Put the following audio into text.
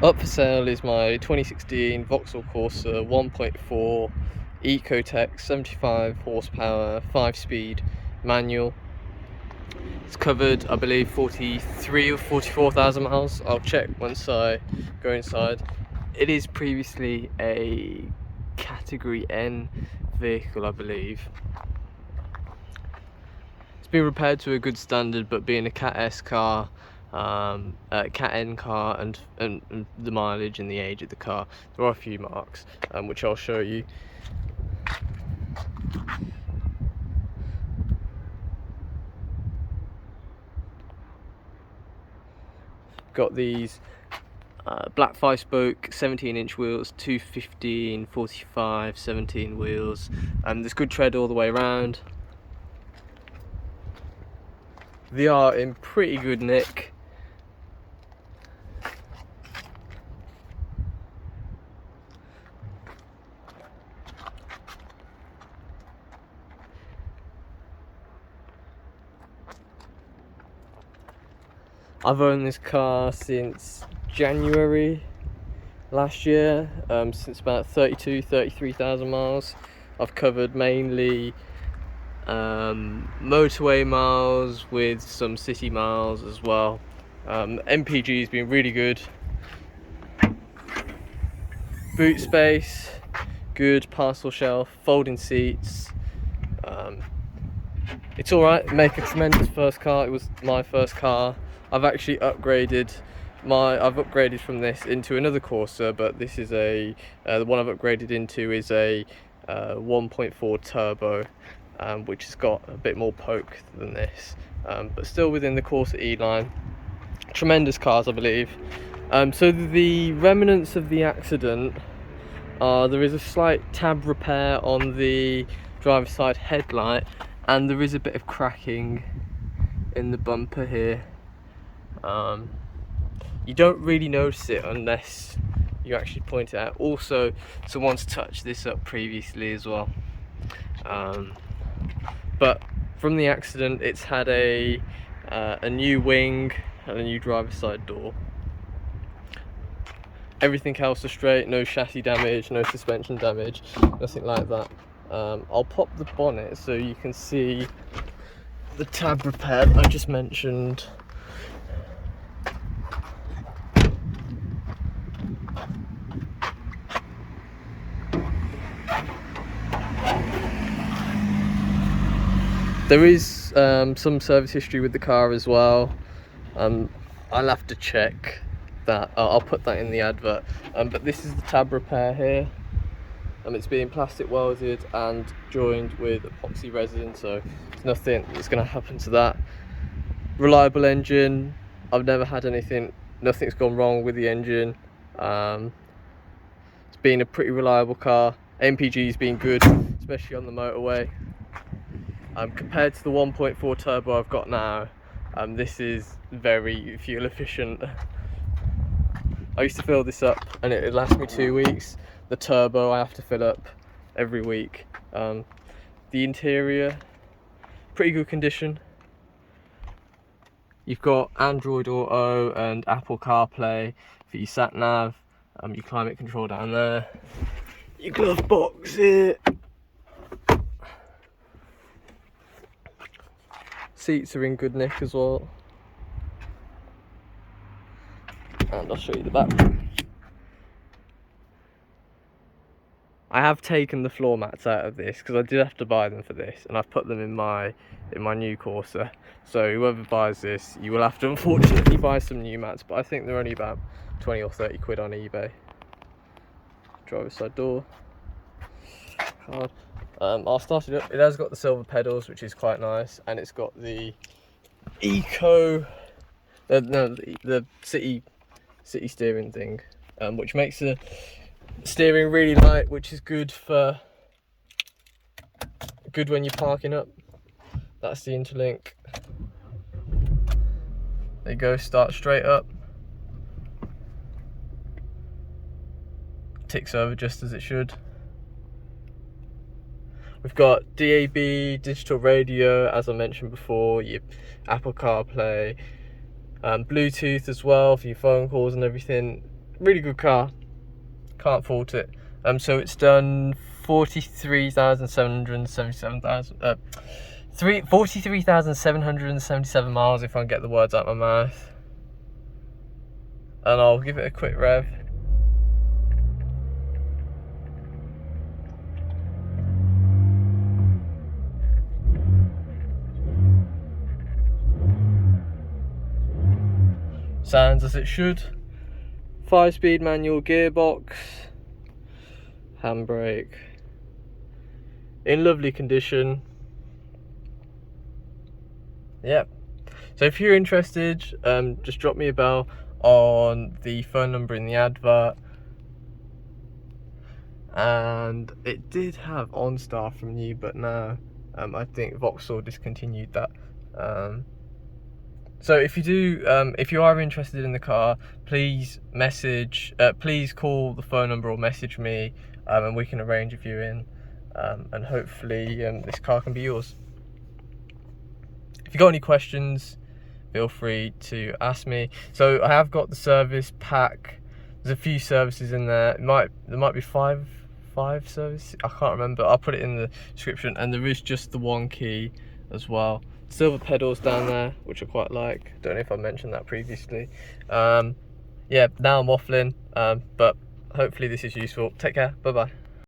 Up for sale is my 2016 Vauxhall Corsa 1.4 EcoTec 75 horsepower 5-speed manual. It's covered, I believe, 43 or 44,000 miles. I'll check once I go inside. It is previously a Category N vehicle, I believe. It's been repaired to a good standard, but being a Cat S car, Cat N car, and the mileage and the age of the car, there are a few marks, which I'll show you. Got these black 5-spoke 17-inch wheels, 215, 45, 17 wheels, and there's good tread all the way around. They are in pretty good nick. I've owned this car since January last year, since about 33,000 miles. I've covered mainly motorway miles with some city miles as well. MPG has been really good. Boot space, good. Parcel shelf, folding seats. It's alright. Make a tremendous first car. It was my first car. I've actually upgraded from this into another Corsa, but this is the one I've upgraded into is a 1.4 turbo, which has got a bit more poke than this, but still within the Corsa E line. Tremendous cars, I believe. So the remnants of the accident are, there is a slight tab repair on the driver's side headlight, and there is a bit of cracking in the bumper here. You don't really notice it unless you actually point it out. Also, someone's touched this up previously as well. But from the accident, it's had a new wing and a new driver's side door. Everything else is straight, no chassis damage, no suspension damage, nothing like that. I'll pop the bonnet so you can see the tab repair that I just mentioned. There is some service history with the car as well. I'll have to check that. I'll put that in the advert. But this is the tab repair here. It's being plastic welded and joined with epoxy resin, so there's nothing that's going to happen to that. Reliable engine. I've never had nothing's gone wrong with the engine. It's been a pretty reliable car. MPG's been good, especially on the motorway. Compared to the 1.4 turbo I've got now, this is very fuel efficient. I used to fill this up and it would last me 2 weeks. The turbo I have to fill up every week. The interior, pretty good condition. You've got Android Auto and Apple CarPlay for your sat nav, your climate control down there, your glove box here. Seats are in good nick as well. And I'll show you the back. I have taken the floor mats out of this because I did have to buy them for this, and I've put them in my new Corsa. So whoever buys this, you will have to unfortunately buy some new mats, but I think they're only about 20 or 30 quid on eBay. Driver's side door. Card. I'll start it up. It has got the silver pedals, which is quite nice, and it's got the the city steering thing, which makes the steering really light, which is good when you're parking up. That's the interlink. There you go. Start straight up. Ticks over just as it should. We've got DAB, digital radio, as I mentioned before, your Apple CarPlay, Bluetooth as well for your phone calls and everything. really good car, can't fault it. So it's done 43,777 miles, if I can get the words out of my mouth. And I'll give it a quick rev. Sounds as it should. 5-speed manual gearbox, handbrake, in lovely condition. Yep. So if you're interested, just drop me a bell on the phone number in the advert. And it did have OnStar from new, but now I think Vauxhall discontinued that. So if you are interested in the car, please please call the phone number or message me, and we can arrange a viewing, and hopefully this car can be yours. If you've got any questions, feel free to ask me. So I have got the service pack. There's a few services in there. There might be five services. I can't remember. I'll put it in the description. And there is just the one key as well. Silver pedals down there, which I quite like. Don't know if I mentioned that previously. Yeah, now I'm waffling, but hopefully this is useful. Take care. Bye bye.